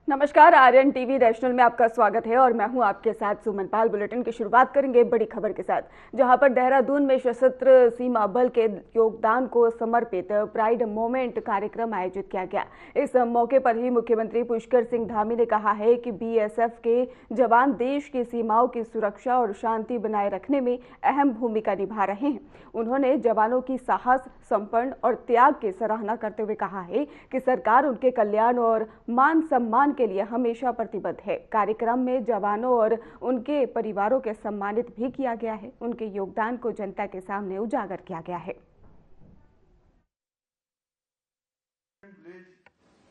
नमस्कार, Aryan TV national में आपका स्वागत है और मैं हूं आपके साथ सुमन पाल। बुलेटिन की शुरुआत करेंगे बड़ी खबर के साथ, जहां पर देहरादून में सशस्त्र सीमा बल के योगदान को समर्पित प्राइड मोमेंट कार्यक्रम आयोजित किया गया। इस मौके पर ही मुख्यमंत्री पुष्कर सिंह धामी ने कहा है कि बीएसएफ के जवान देश की सीमाओं की सुरक्षा और शांति बनाए रखने में अहम भूमिका निभा रहे हैं। उन्होंने जवानों की साहस, समर्पण और त्याग की सराहना करते हुए कहा है कि सरकार उनके कल्याण और मान सम्मान के लिए हमेशा प्रतिबद्ध है। कार्यक्रम में जवानों और उनके परिवारों के सम्मानित भी किया गया है। उनके योगदान को जनता के सामने उजागर किया गया है।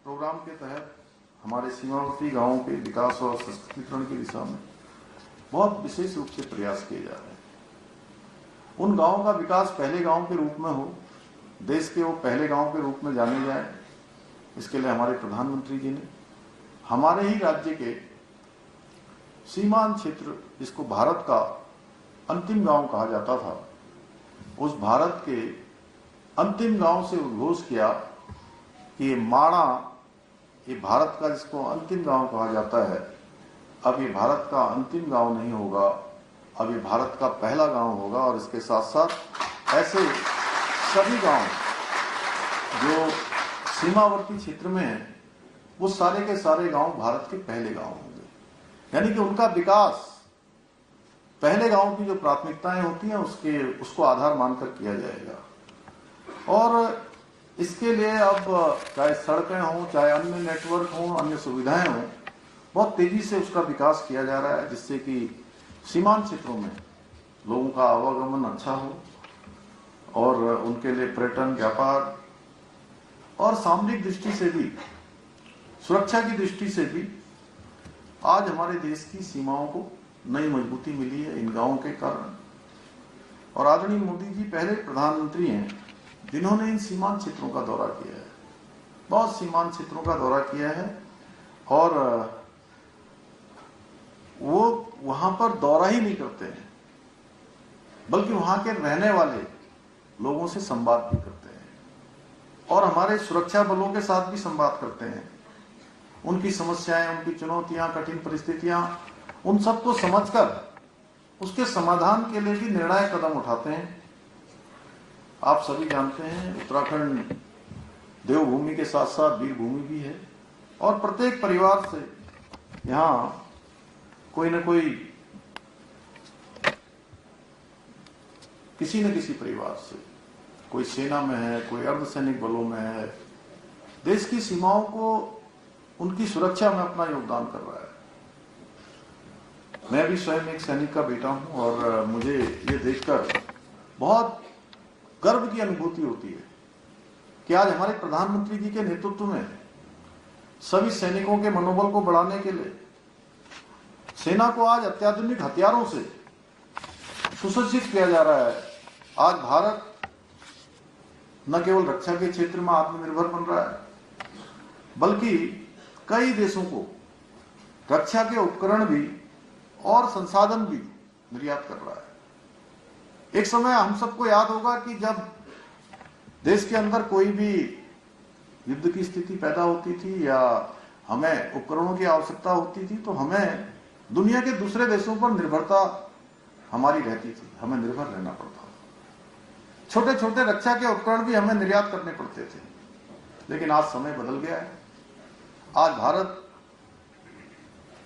प्रोग्राम के तहत हमारे सीमावर्ती गांवों के विकास और सशक्तिकरण की दिशा में बहुत विशेष रूप से प्रयास किए जा रहे हैं। उन गांवों का विकास पहले गांव के रूप में हो, देश के वो पहले गांव के रूप में जाने जाए, इसके लिए हमारे प्रधानमंत्री जी ने हमारे ही राज्य के सीमांत क्षेत्र, जिसको भारत का अंतिम गांव कहा जाता था, उस भारत के अंतिम गांव से उद्घोष किया कि ये माणा, ये भारत का जिसको अंतिम गांव कहा जाता है, अब ये भारत का अंतिम गांव नहीं होगा, अब ये भारत का पहला गांव होगा। और इसके साथ साथ ऐसे सभी गांव जो सीमावर्ती क्षेत्र में हैं, वो सारे के सारे गांव भारत के पहले गांव होंगे। यानी कि उनका विकास पहले गांव की जो प्राथमिकताएं होती हैं उसको आधार मानकर किया जाएगा। और इसके लिए अब चाहे सड़कें हों, चाहे अन्य नेटवर्क हों, अन्य सुविधाएं हों, बहुत तेजी से उसका विकास किया जा रहा है, जिससे कि सीमांत क्षेत्रों में लोगों का आवागमन अच्छा हो और उनके लिए पर्यटन, व्यापार और सामरिक दृष्टि से भी, सुरक्षा की दृष्टि से भी आज हमारे देश की सीमाओं को नई मजबूती मिली है इन गांवों के कारण। और आदरणीय मोदी जी पहले प्रधानमंत्री हैं जिन्होंने इन सीमांत क्षेत्रों का दौरा किया है, बहुत सीमांत क्षेत्रों का दौरा किया है। और वो वहां पर दौरा ही नहीं करते हैं, बल्कि वहां के रहने वाले लोगों से संवाद भी करते हैं और हमारे सुरक्षा बलों के साथ भी संवाद करते हैं। उनकी समस्याएं, उनकी चुनौतियां, कठिन परिस्थितियां, उन सबको समझकर उसके समाधान के लिए भी निर्णायक कदम उठाते हैं। आप सभी जानते हैं, उत्तराखंड देवभूमि के साथ साथ वीर भूमि भी है और प्रत्येक परिवार से यहाँ कोई न कोई, किसी न किसी परिवार से, कोई सेना में है, कोई अर्धसैनिक बलों में है, देश की सीमाओं को, उनकी सुरक्षा में अपना योगदान कर रहा है। मैं भी स्वयं एक सैनिक का बेटा हूं और मुझे ये देखकर बहुत गर्व की अनुभूति होती है कि आज हमारे प्रधानमंत्री जी के नेतृत्व में सभी सैनिकों के मनोबल को बढ़ाने के लिए सेना को आज अत्याधुनिक हथियारों से सुसज्जित किया जा रहा है। आज भारत न केवल रक्षा के क्षेत्र में आत्मनिर्भर बन रहा है, बल्कि कई देशों को रक्षा के उपकरण भी और संसाधन भी निर्यात कर रहा है। एक समय हम सबको याद होगा कि जब देश के अंदर कोई भी युद्ध की स्थिति पैदा होती थी या हमें उपकरणों की आवश्यकता होती थी, तो हमें दुनिया के दूसरे देशों पर निर्भरता हमारी रहती थी, हमें निर्भर रहना पड़ता था। छोटे छोटे रक्षा के उपकरण भी हमें निर्यात करने पड़ते थे। लेकिन आज समय बदल गया है। आज भारत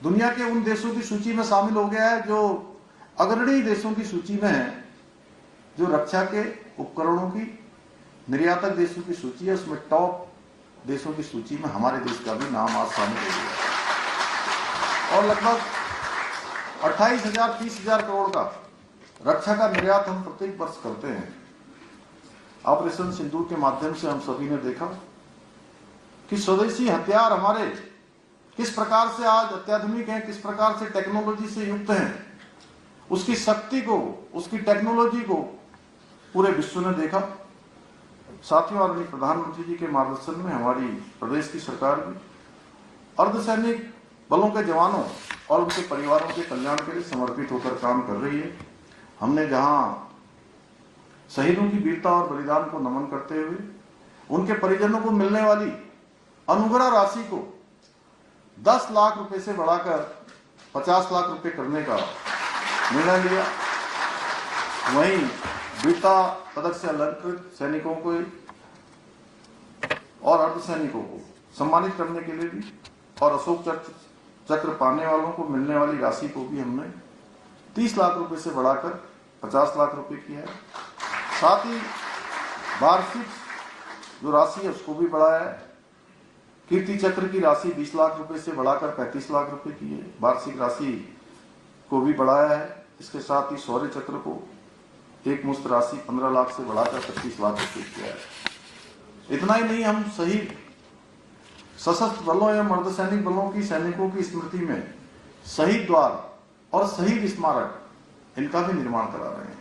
दुनिया के उन देशों की सूची में शामिल हो गया है जो अग्रणी देशों की सूची में है, जो रक्षा के उपकरणों की निर्यातक देशों की सूची है, उसमें टॉप देशों की सूची में हमारे देश का भी नाम आज शामिल हो गया है। और लगभग 28,000-30,000 करोड़ का रक्षा का निर्यात हम प्रत्येक वर्ष करते हैं। ऑपरेशन सिंदूर के माध्यम से हम सभी ने देखा कि स्वदेशी हथियार हमारे किस प्रकार से आज अत्याधुनिक हैं, किस प्रकार से टेक्नोलॉजी से युक्त हैं। उसकी शक्ति को, उसकी टेक्नोलॉजी को पूरे विश्व ने देखा। साथियों, आदरणीय प्रधानमंत्री जी के मार्गदर्शन में हमारी प्रदेश की सरकार भी अर्धसैनिक बलों के जवानों और उनके परिवारों के कल्याण के लिए समर्पित होकर काम कर रही है। हमने जहां शहीदों की वीरता और बलिदान को नमन करते हुए उनके परिजनों को मिलने वाली अनुग्रह राशि को 10 लाख रुपए से बढ़ाकर 50 लाख रुपए करने का निर्णय लिया। वहीं वीरता पदक से अलंकृत सैनिकों को और अर्धसैनिकों को सम्मानित करने के लिए भी और अशोक चक्र पाने वालों को मिलने वाली राशि को भी हमने 30 लाख रुपए से बढ़ाकर 50 लाख रुपए किया है। साथ ही वार्षिक जो राशि है उसको भी बढ़ाया है। कीर्ति चक्र की राशि 20 लाख रुपए से बढ़ाकर 35 लाख रुपए की है। वार्षिक राशि को भी बढ़ाया है। इसके साथ ही शौर्य चक्र को एक मुश्त राशि 15 लाख से बढ़ाकर 25 लाख रुपए किया है। इतना ही नहीं, हम शहीद सशस्त्र बलों एवं अर्धसैनिक बलों की सैनिकों की स्मृति में शहीद द्वार और शहीद स्मारक इनका भी निर्माण करा रहे हैं।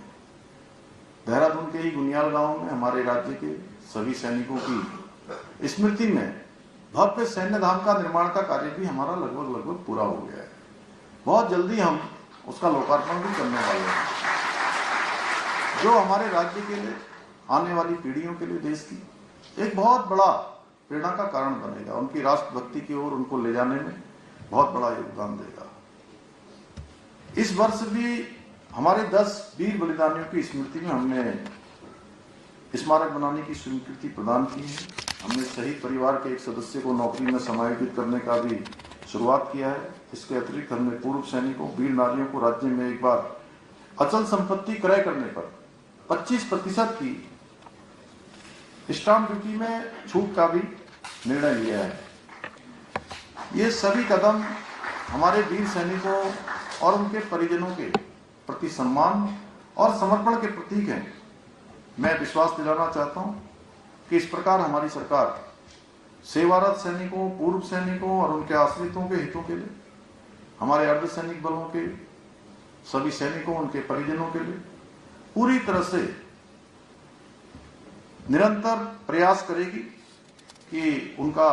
देहरादून के ही गुनियाल गांव में हमारे राज्य के सभी सैनिकों की स्मृति में भव्य सैन्य धाम का निर्माण का कार्य भी हमारा लगभग पूरा हो गया है। बहुत जल्दी हम उसका लोकार्पण भी करने वाले हैं, जो हमारे राज्य के लिए, आने वाली पीढ़ियों के लिए, देश की एक बहुत बड़ा प्रेरणा का कारण बनेगा। उनकी राष्ट्रभक्ति की ओर उनको ले जाने में बहुत बड़ा योगदान देगा। इस वर्ष भी हमारे 10 वीर बलिदानियों की स्मृति में हमने स्मारक बनाने की स्वीकृति प्रदान की है। हमने शहीद परिवार के एक सदस्य को नौकरी में समायोजित करने का भी शुरुआत किया है। इसके अतिरिक्त हमने पूर्व सैनिकों, वीर नारियों को राज्य में एक बार अचल संपत्ति क्रय करने पर 25% की स्टाम्प ड्यूटी में छूट का भी निर्णय लिया है। ये सभी कदम हमारे वीर सैनिकों और उनके परिजनों के प्रति सम्मान और समर्पण के प्रतीक हैं। मैं विश्वास दिलाना चाहता हूं कि इस प्रकार हमारी सरकार सेवारत सैनिकों, पूर्व सैनिकों और उनके आश्रितों के हितों के लिए, हमारे अर्धसैनिक बलों के सभी सैनिकों, उनके परिजनों के लिए पूरी तरह से निरंतर प्रयास करेगी कि उनका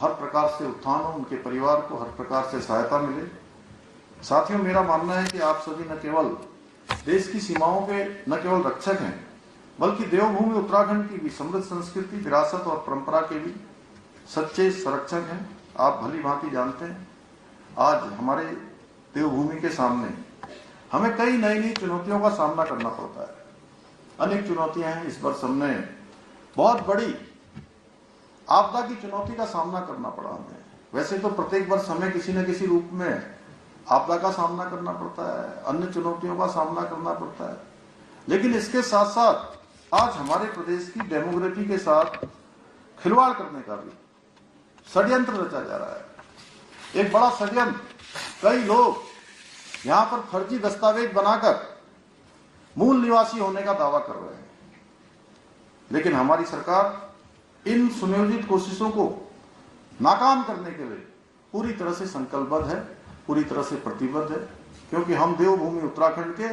हर प्रकार से उत्थान हो, उनके परिवार को हर प्रकार से सहायता मिले। साथियों, मेरा मानना है कि आप सभी न केवल देश की सीमाओं के न केवल रक्षक हैं, बल्कि देवभूमि उत्तराखंड की भी समृद्ध संस्कृति, विरासत और परंपरा के भी सच्चे संरक्षक हैं। आप भली भांति जानते हैं, आज हमारे देवभूमि के सामने हमें कई नई चुनौतियों का सामना करना पड़ता है। अनेक चुनौतियां हैं। इस वर्ष हमने बहुत बड़ी आपदा की चुनौती का सामना करना पड़ा हमें। वैसे तो प्रत्येक वर्ष हमें किसी न किसी रूप में आपदा का सामना करना पड़ता है, अन्य चुनौतियों का सामना करना पड़ता है, लेकिन इसके साथ साथ आज हमारे प्रदेश की डेमोग्राफी के साथ खिलवाड़ करने का भी षड्यंत्र रचा जा रहा है। एक बड़ा षड्यंत्र, कई लोग यहां पर फर्जी दस्तावेज बनाकर मूल निवासी होने का दावा कर रहे हैं, लेकिन हमारी सरकार इन सुनियोजित कोशिशों को नाकाम करने के लिए पूरी तरह से संकल्पबद्ध है, पूरी तरह से प्रतिबद्ध है, क्योंकि हम देवभूमि उत्तराखंड के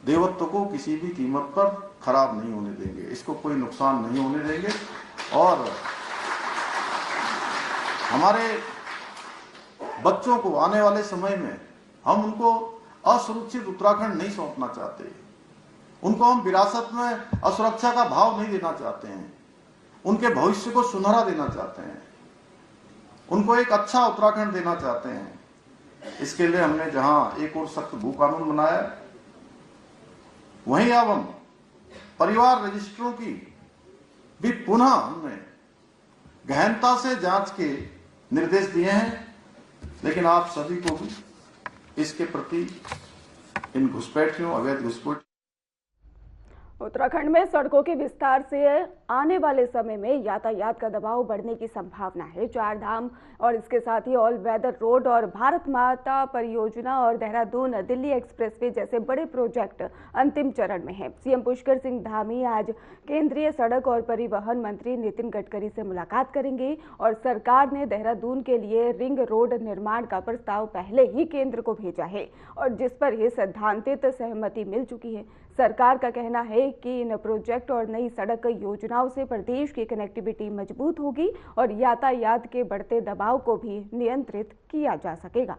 देवत्व को किसी भी कीमत पर खराब नहीं होने देंगे, इसको कोई नुकसान नहीं होने देंगे। और हमारे बच्चों को आने वाले समय में हम उनको असुरक्षित उत्तराखंड नहीं सौंपना चाहते, उनको हम विरासत में असुरक्षा का भाव नहीं देना चाहते हैं, उनके भविष्य को सुनहरा देना चाहते हैं, उनको एक अच्छा उत्तराखंड देना चाहते हैं। इसके लिए हमने जहां एक और सख्त भू कानून बनाया, वहीं अब हम परिवार रजिस्ट्रों की भी पुनः हमने गहनता से जांच के निर्देश दिए हैं, लेकिन आप सभी को भी इसके प्रति इन घुसपैठियों, अवैध घुसपैठ उत्तराखंड में सड़कों के विस्तार से आने वाले समय में यातायात का दबाव बढ़ने की संभावना है। चार धाम और इसके साथ ही ऑल वेदर रोड और भारत माता परियोजना और देहरादून दिल्ली एक्सप्रेसवे जैसे बड़े प्रोजेक्ट अंतिम चरण में हैं। सीएम पुष्कर सिंह धामी आज केंद्रीय सड़क और परिवहन मंत्री नितिन गडकरी से मुलाकात करेंगे और सरकार ने देहरादून के लिए रिंग रोड निर्माण का प्रस्ताव पहले ही केंद्र को भेजा है और जिस पर यह सैद्धांतिक सहमति मिल चुकी है। सरकार का कहना है कि इन प्रोजेक्ट और नई सड़क योजनाओं से प्रदेश की कनेक्टिविटी मजबूत होगी और यातायात के बढ़ते दबाव को भी नियंत्रित किया जा सकेगा।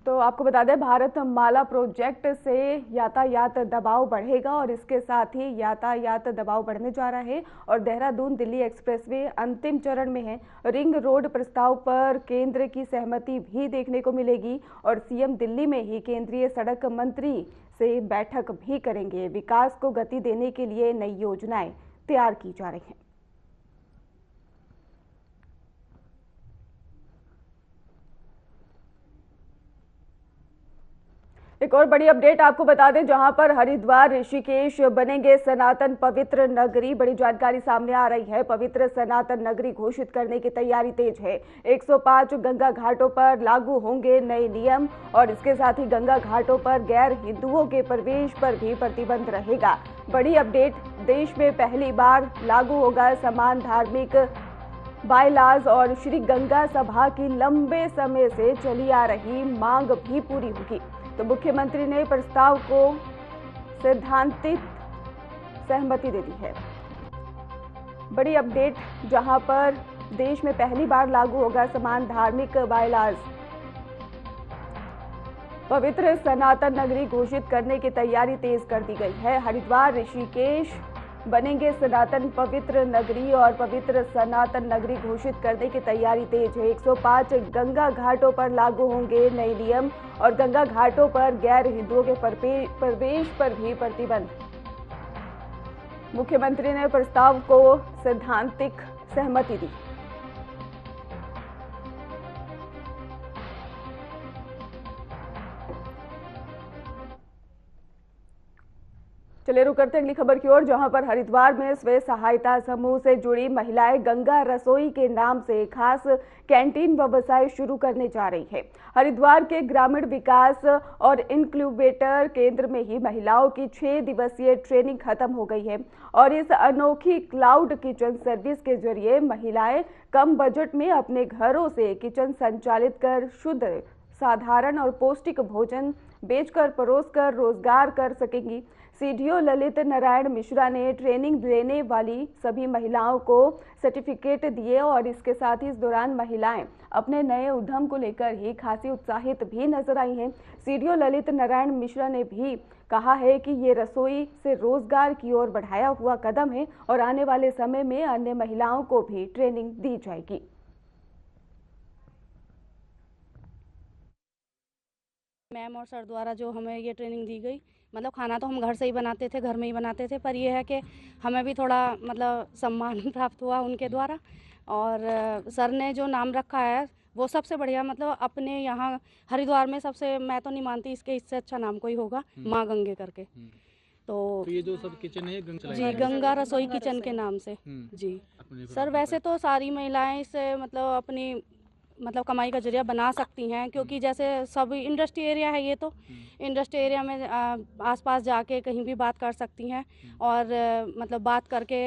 तो आपको बता दें, भारत माला प्रोजेक्ट से यातायात दबाव बढ़ेगा और इसके साथ ही यातायात दबाव बढ़ने जा रहा है और देहरादून दिल्ली एक्सप्रेसवे अंतिम चरण में है। रिंग रोड प्रस्ताव पर केंद्र की सहमति भी देखने को मिलेगी और सीएम दिल्ली में ही केंद्रीय सड़क मंत्री से बैठक भी करेंगे। विकास को गति देने के लिए नई योजनाएं तैयार की जा रही हैं। एक और बड़ी अपडेट आपको बता दें, जहां पर हरिद्वार ऋषिकेश बनेंगे सनातन पवित्र नगरी। बड़ी जानकारी सामने आ रही है। पवित्र सनातन नगरी घोषित करने की तैयारी तेज है। 105 गंगा घाटों पर लागू होंगे नए नियम और इसके साथ ही गंगा घाटों पर गैर हिंदुओं के प्रवेश पर भी प्रतिबंध रहेगा। बड़ी अपडेट, देश में पहली बार लागू होगा समान धार्मिक बायलाज और श्री गंगा सभा की लंबे समय से चली आ रही मांग भी पूरी होगी। तो मुख्यमंत्री ने प्रस्ताव को सैद्धांतिक सहमति दे दी है। बड़ी अपडेट, जहां पर देश में पहली बार लागू होगा समान धार्मिक बायलाज। पवित्र सनातन नगरी घोषित करने की तैयारी तेज कर दी गई है। हरिद्वार ऋषिकेश बनेंगे सनातन पवित्र नगरी और पवित्र सनातन नगरी घोषित करने की तैयारी तेज है। 105 गंगा घाटों पर लागू होंगे नए नियम और गंगा घाटों पर गैर हिंदुओं के प्रवेश पर भी प्रतिबंध। मुख्यमंत्री ने प्रस्ताव को सैद्धांतिक सहमति दी। चलिए रुक करते हैं अगली खबर की ओर, जहां पर हरिद्वार में स्वयं सहायता समूह से जुड़ी महिलाएं गंगा रसोई के नाम से खास कैंटीन व्यवसाय शुरू करने जा रही है। हरिद्वार के ग्रामीण विकास और इनक्यूबेटर केंद्र में ही महिलाओं की 6 दिवसीय ट्रेनिंग खत्म हो गई है और इस अनोखी क्लाउड किचन सर्विस के जरिए महिलाएं कम बजट में अपने घरों से किचन संचालित कर शुद्ध, साधारण और पौष्टिक भोजन बेचकर परोसकर रोजगार कर सकेंगी। सीडीओ ललित नारायण मिश्रा ने ट्रेनिंग देने वाली सभी महिलाओं को सर्टिफिकेट दिए और इसके साथ ही इस दौरान महिलाएं अपने नए उद्यम को लेकर ही खासी उत्साहित भी नजर आई हैं। सीडीओ ललित नारायण मिश्रा ने भी कहा है कि ये रसोई से रोजगार की ओर बढ़ाया हुआ कदम है और आने वाले समय में अन्य महिलाओं को भी ट्रेनिंग दी जाएगी। मैम और सर द्वारा जो हमें ये ट्रेनिंग दी गई, मतलब खाना तो हम घर से ही बनाते थे, घर में ही बनाते थे, पर यह है कि हमें भी थोड़ा मतलब सम्मान प्राप्त हुआ उनके द्वारा। और सर ने जो नाम रखा है वो सबसे बढ़िया, मतलब अपने यहाँ हरिद्वार में सबसे, मैं तो नहीं मानती इससे अच्छा नाम कोई होगा, माँ गंगे करके। तो ये जो सब किचन है जी गंगा रसोई किचन के नाम से जी। सर वैसे तो सारी महिलाएं इससे मतलब अपनी कमाई का जरिया बना सकती हैं, क्योंकि जैसे सब इंडस्ट्री एरिया है, ये तो इंडस्ट्री एरिया में आसपास जाके कहीं भी बात कर सकती हैं और मतलब बात करके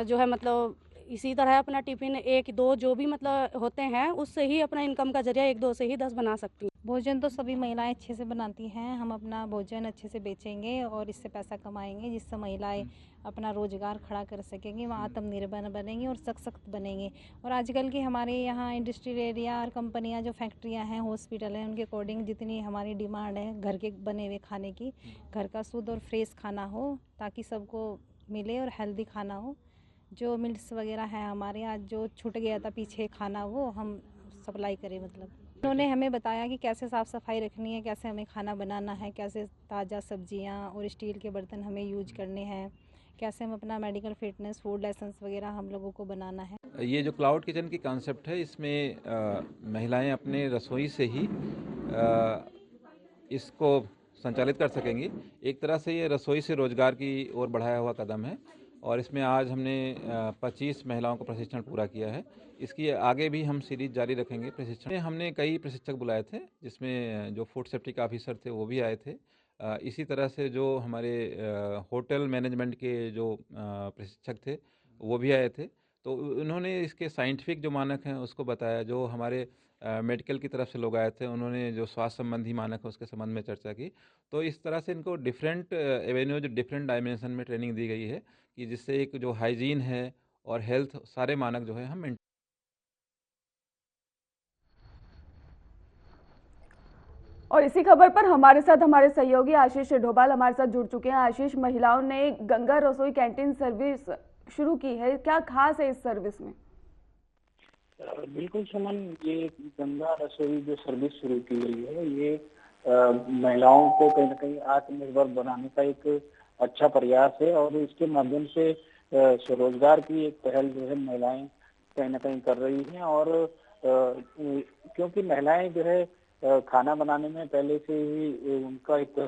जो है मतलब इसी तरह अपना टिफिन 1-2 जो भी मतलब होते हैं उससे ही अपना इनकम का जरिया 1-2 से ही 10 बना सकती हैं। भोजन तो सभी महिलाएं अच्छे से बनाती हैं। हम अपना भोजन अच्छे से बेचेंगे और इससे पैसा कमाएंगे, जिससे महिलाएं अपना रोजगार खड़ा कर सकेंगी, वहाँ आत्मनिर्भर बनेंगी और सशक्त बनेंगे। और आजकल की हमारे यहाँ इंडस्ट्रियल एरिया और कंपनियाँ जो फैक्ट्रियाँ हैं, हॉस्पिटल हैं, उनके अकॉर्डिंग जितनी हमारी डिमांड है घर के बने हुए खाने की, घर का शुद्ध और फ्रेश खाना हो ताकि सबको मिले और हेल्दी खाना हो। जो मिल्स वगैरह है हमारे यहाँ, जो छूट गया था पीछे खाना, वो हम सप्लाई करें। मतलब उन्होंने हमें बताया कि कैसे साफ़ सफाई रखनी है, कैसे हमें खाना बनाना है, कैसे ताज़ा सब्जियां और स्टील के बर्तन हमें यूज करने हैं, कैसे हम अपना मेडिकल फिटनेस फूड लाइसेंस वगैरह हम लोगों को बनाना है। ये जो क्लाउड किचन की कॉन्सेप्ट है, इसमें महिलाएं अपने रसोई से ही इसको संचालित कर सकेंगी। एक तरह से ये रसोई से रोजगार की ओर बढ़ाया हुआ कदम है और इसमें आज हमने 25 महिलाओं को प्रशिक्षण पूरा किया है। इसकी आगे भी हम सीरीज जारी रखेंगे प्रशिक्षण। हमने कई प्रशिक्षक बुलाए थे, जिसमें जो फूड सेफ्टी के ऑफिसर थे वो भी आए थे। इसी तरह से जो हमारे होटल मैनेजमेंट के जो प्रशिक्षक थे वो भी आए थे। तो उन्होंने इसके साइंटिफिक जो मानक हैं उसको बताया। जो हमारे मेडिकल की तरफ से लोग आए थे, उन्होंने जो स्वास्थ्य संबंधी मानक है उसके संबंध में चर्चा की। तो इस तरह से इनको डिफरेंट एवेन्यूज, डिफरेंट डायमेंशन में ट्रेनिंग दी गई है कि जिससे एक जो हाइजीन है और हेल्थ, सारे मानक जो है हम । और इसी खबर पर हमारे साथ हमारे सहयोगी आशीष डोभाल हमारे साथ जुड़ चुके हैं। आशीष, महिलाओं ने गंगा रसोई कैंटीन सर्विस शुरू की है, क्या खास है इस सर्विस में? बिल्कुल सुमन, ये गंगा रसोई जो सर्विस शुरू की गई है, ये महिलाओं को कहीं ना कहीं आत्मनिर्भर बनाने का एक अच्छा प्रयास है और इसके माध्यम से स्वरोजगार की एक पहल जो है महिलाएं कहीं ना कहीं कर रही हैं। और क्योंकि महिलाएं जो है खाना बनाने में पहले से ही उनका एक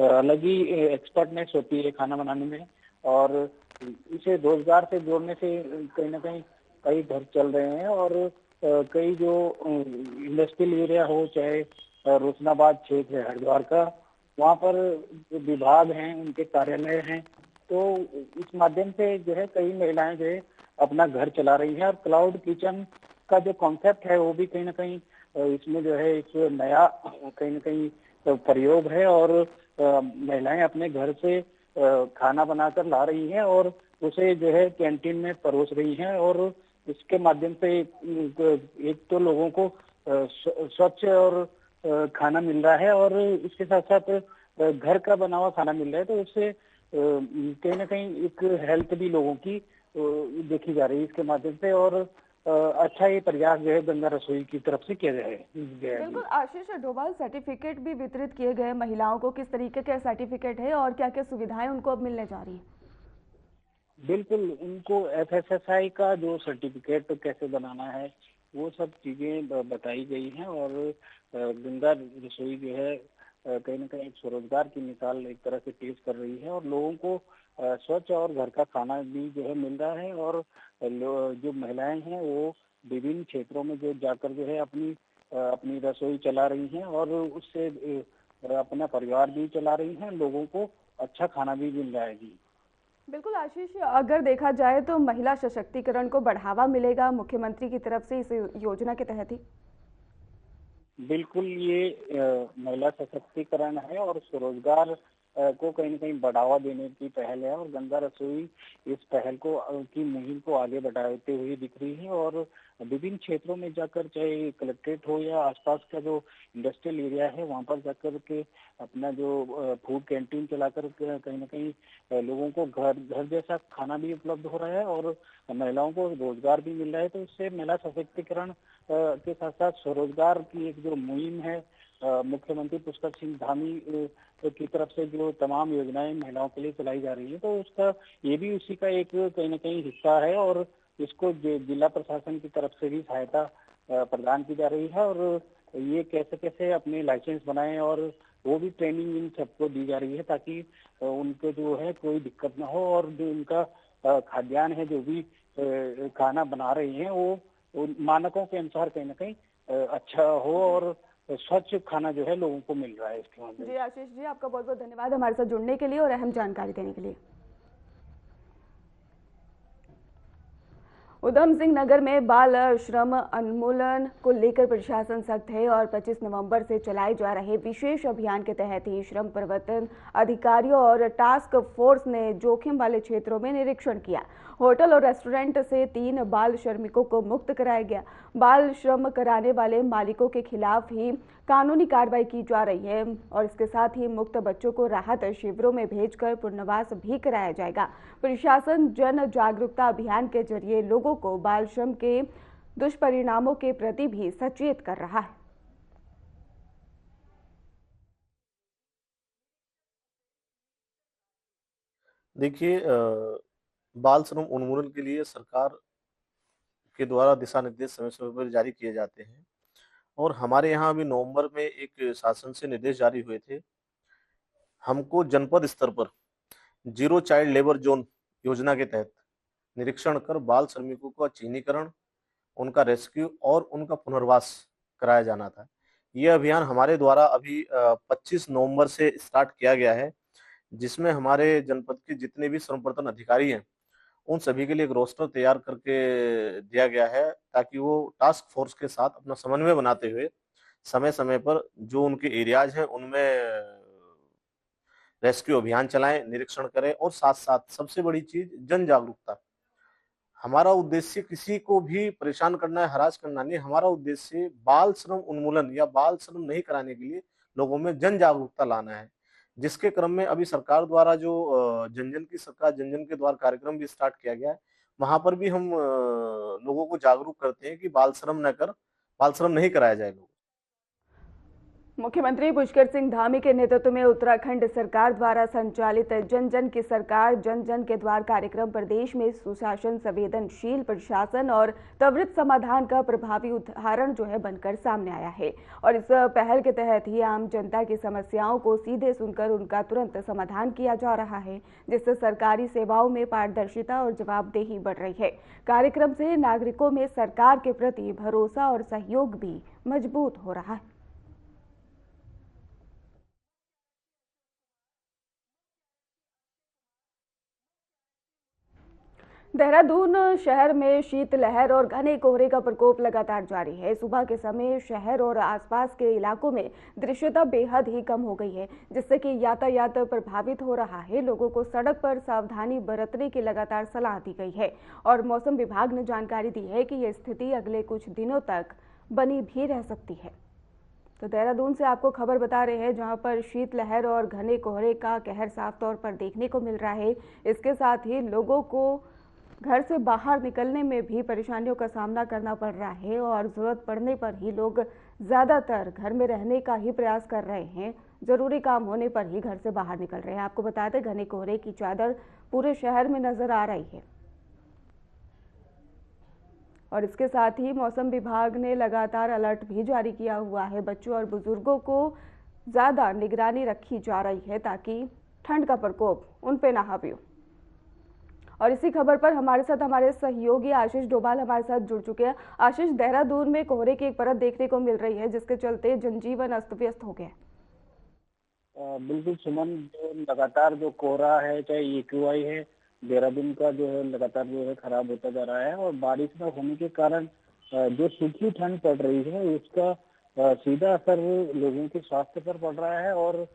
अलग ही एक्सपर्टनेस होती है खाना बनाने में, और इसे रोजगार से जोड़ने से कहीं ना कहीं कई घर चल रहे हैं। और कई जो इंडस्ट्रियल एरिया हो, चाहे रोशनाबाद क्षेत्र है हरिद्वार का, वहाँ पर जो विभाग हैं उनके कार्यालय हैं, तो इस माध्यम से जो है कई महिलाएं जो है अपना घर चला रही हैं। और क्लाउड किचन का जो कॉन्सेप्ट है वो भी कहीं ना कहीं इसमें जो है एक नया कहीं ना कहीं प्रयोग है, और महिलाएं अपने घर से खाना बनाकर ला रही हैं और उसे जो है कैंटीन में परोस रही हैं। और इसके माध्यम से एक तो लोगों को स्वच्छ और खाना मिल रहा है, और इसके साथ साथ घर का बना हुआ खाना मिल रहा है, तो उससे कहीं ना कहीं एक हेल्थ भी लोगों की देखी जा रही है इसके माध्यम से। और अच्छा ये प्रयास जो है गंगा रसोई की तरफ से किया गया है। बिल्कुल आशीष डोभाल, सर्टिफिकेट भी वितरित किए गए महिलाओं को, किस तरीके के सर्टिफिकेट है और क्या क्या सुविधाएं उनको अब मिलने जा रही है? बिल्कुल, उनको FSSAI का जो सर्टिफिकेट कैसे बनाना है वो सब चीजें बताई गई हैं। और गंगा रसोई जो है कहीं ना कहीं स्वरोजगार की मिसाल एक तरह से पेश कर रही है, और लोगों को स्वच्छ और घर का खाना भी जो है मिल रहा है। और जो महिलाएं हैं वो विभिन्न क्षेत्रों में जो जाकर जो है अपनी रसोई चला रही हैं, और उससे अपना परिवार भी चला रही हैं, लोगों को अच्छा खाना भी मिल रहा है जी। बिल्कुल आशीष, अगर देखा जाए तो महिला सशक्तिकरण को बढ़ावा मिलेगा मुख्यमंत्री की तरफ से इस योजना के तहत ही। बिल्कुल, ये महिला सशक्तिकरण है और स्वरोजगार को कहीं ना कहीं बढ़ावा देने की पहल है। और गंगा रसोई इस पहल को की मुहिम को आगे बढ़ाते हुए दिख रही है, और विभिन्न क्षेत्रों में जाकर, चाहे कलेक्ट्रेट हो या आसपास का जो इंडस्ट्रियल एरिया है, वहाँ पर जाकर के अपना जो फूड कैंटीन चलाकर कहीं ना कहीं लोगों को घर जैसा खाना भी उपलब्ध हो रहा है और महिलाओं को रोजगार भी मिल रहा है। तो इससे महिला सशक्तिकरण के साथ साथ स्वरोजगार की एक जो मुहिम है मुख्यमंत्री पुष्कर सिंह धामी की तरफ से जो तमाम योजनाएं महिलाओं के लिए चलाई जा रही है, तो उसका ये भी उसी का एक कहीं ना कहीं हिस्सा है। और इसको जिला प्रशासन की तरफ से भी सहायता प्रदान की जा रही है, और ये कैसे कैसे अपने लाइसेंस बनाएं और वो भी ट्रेनिंग इन सबको दी जा रही है, ताकि उनको जो है कोई दिक्कत ना हो, और जो उनका खाद्यान्न है, जो भी खाना बना रहे हैं, वो मानकों के अनुसार कहीं ना कहीं अच्छा हो और स्वच्छ खाना जो है लोगों को मिल रहा है इसके माध्यम से। जी आशीष जी, आपका बहुत बहुत धन्यवाद हमारे साथ जुड़ने के लिए और अहम जानकारी देने के लिए। उधम सिंह नगर में बाल श्रम उन्मूलन को लेकर प्रशासन सख्त है और 25 नवंबर से चलाए जा रहे विशेष अभियान के तहत ही श्रम प्रवर्तन अधिकारियों और टास्क फोर्स ने जोखिम वाले क्षेत्रों में निरीक्षण किया। होटल और रेस्टोरेंट से 3 बाल श्रमिकों को मुक्त कराया गया। बाल श्रम कराने वाले मालिकों के खिलाफ ही कानूनी कार्रवाई की जा रही है और इसके साथ ही मुक्त बच्चों को राहत शिविरों में भेजकर पुनर्वास भी कराया जाएगा। प्रशासन जन जागरूकता अभियान के जरिए लोगों को बाल श्रम के दुष्परिणामों के प्रति भी सचेत कर रहा है। देखिए, बाल श्रम उन्मूलन के लिए सरकार के द्वारा दिशा निर्देश समय समय पर जारी किए जाते हैं, और हमारे यहाँ अभी नवंबर में एक शासन से निर्देश जारी हुए थे। हमको जनपद स्तर पर जीरो चाइल्ड लेबर जोन योजना के तहत निरीक्षण कर बाल श्रमिकों का चिन्हीकरण, उनका रेस्क्यू और उनका पुनर्वास कराया जाना था। यह अभियान हमारे द्वारा अभी 25 नवंबर से स्टार्ट किया गया है, जिसमें हमारे जनपद के जितने भी श्रम प्रवर्तन अधिकारी हैं उन सभी के लिए एक रोस्टर तैयार करके दिया गया है, ताकि वो टास्क फोर्स के साथ अपना समन्वय बनाते हुए समय समय पर जो उनके एरियाज हैं उनमें रेस्क्यू अभियान चलाएं, निरीक्षण करें, और साथ साथ सबसे बड़ी चीज जन जागरूकता। हमारा उद्देश्य किसी को भी परेशान करना है, हरास करना नहीं। हमारा उद्देश्य बाल श्रम उन्मूलन या बाल श्रम नहीं कराने के लिए लोगों में जन जागरूकता लाना है, जिसके क्रम में अभी सरकार द्वारा जो जन जन की सरकार जन जन के द्वार कार्यक्रम भी स्टार्ट किया गया है। वहां पर भी हम लोगों को जागरूक करते हैं कि बाल श्रम नहीं कराया जाए लोगों। मुख्यमंत्री पुष्कर सिंह धामी के नेतृत्व में उत्तराखंड सरकार द्वारा संचालित जन जन की सरकार जन जन के द्वार कार्यक्रम प्रदेश में सुशासन, संवेदनशील प्रशासन और त्वरित समाधान का प्रभावी उदाहरण जो है बनकर सामने आया है। और इस पहल के तहत ही आम जनता की समस्याओं को सीधे सुनकर उनका तुरंत समाधान किया जा रहा है, जिससे सरकारी सेवाओं में पारदर्शिता और जवाबदेही बढ़ रही है। कार्यक्रम से नागरिकों में सरकार के प्रति भरोसा और सहयोग भी मजबूत हो रहा है। देहरादून शहर में शीतलहर और घने कोहरे का प्रकोप लगातार जारी है। सुबह के समय शहर और आसपास के इलाकों में दृश्यता बेहद ही कम हो गई है, जिससे कि यातायात प्रभावित हो रहा है। लोगों को सड़क पर सावधानी बरतने की लगातार सलाह दी गई है और मौसम विभाग ने जानकारी दी है कि यह स्थिति अगले कुछ दिनों तक बनी भी रह सकती है। तो देहरादून से आपको खबर बता रहे हैं, जहां पर शीतलहर और घने कोहरे का कहर साफ तौर पर देखने को मिल रहा है। इसके साथ ही लोगों को घर से बाहर निकलने में भी परेशानियों का सामना करना पड़ रहा है और ज़रूरत पड़ने पर ही लोग ज़्यादातर घर में रहने का ही प्रयास कर रहे हैं। ज़रूरी काम होने पर ही घर से बाहर निकल रहे हैं। आपको बता दें, घने कोहरे की चादर पूरे शहर में नजर आ रही है और इसके साथ ही मौसम विभाग ने लगातार अलर्ट भी जारी किया हुआ है। बच्चों और बुजुर्गों को ज़्यादा निगरानी रखी जा रही है ताकि ठंड का प्रकोप उन पे ना हावी हो। और इसी खबर पर हमारे साथ हमारे सहयोगी आशीष डोभाल हमारे साथ जुड़ चुके हैं। आशीष, देहरादून में कोहरे की एक परत देखने को मिल रही है, जिसके चलते जनजीवन अस्त व्यस्त हो गया। बिल्कुल सुमन, जो लगातार जो कोहरा है, चाहे EQI है, देहरादून का जो है लगातार जो है खराब होता जा रहा है और बारिश न होने के कारण जो सूखी ठंड पड़ रही है उसका सीधा असर लोगों के स्वास्थ्य पर पड़ रहा है और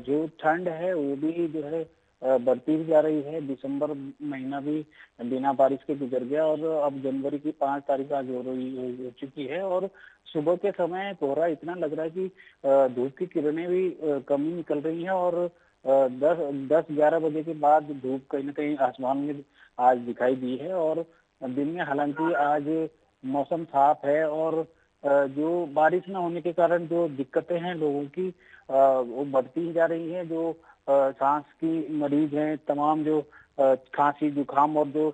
जो ठंड है वो भी जो है बढ़ती ही जा रही है। दिसंबर महीना भी बिना बारिश के गुजर गया और अब जनवरी की 5 तारीख आज हो चुकी है और सुबह के समय कोहरा इतना लग रहा है कि धूप की किरणें भी कम ही निकल रही हैं और 10-11 बजे के बाद धूप कहीं ना कहीं आसमान में आज दिखाई दी है और दिन में हालांकि आज मौसम साफ है और जो बारिश न होने के कारण जो दिक्कतें हैं लोगों की वो बढ़ती ही जा रही है। जो सांस की मरीज हैं, तमाम जो खांसी जुकाम और जो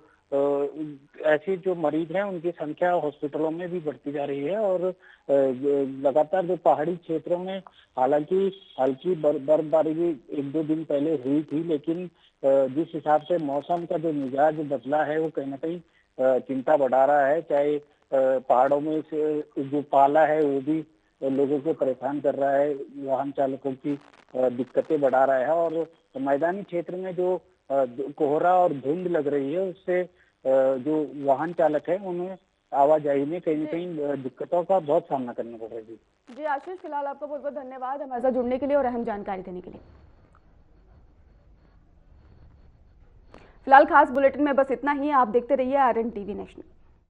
ऐसे जो मरीज हैं उनकी संख्या हॉस्पिटलों में भी बढ़ती जा रही है और लगातार जो पहाड़ी क्षेत्रों में हालांकि हल्की बर्फबारी भी 1-2 दिन पहले हुई थी, लेकिन जिस हिसाब से मौसम का जो मिजाज बदला है वो कहीं ना कहीं चिंता बढ़ा रहा है। चाहे पहाड़ों में से जो पाला है वो भी लोगों को परेशान कर रहा है, वाहन चालकों की दिक्कतें बढ़ा रहा है और मैदानी क्षेत्र में जो कोहरा और धुंध लग रही है उससे जो वाहन चालक है उन्हें आवाजाही में कहीं न कहीं दिक्कतों का बहुत सामना करना पड़ रहा है। जी आशीष, फिलहाल आपका बहुत बहुत धन्यवाद हमारे साथ जुड़ने के लिए और अहम जानकारी देने के लिए। फिलहाल खास बुलेटिन में बस इतना ही। आप देखते रहिए RN TV नेशनल।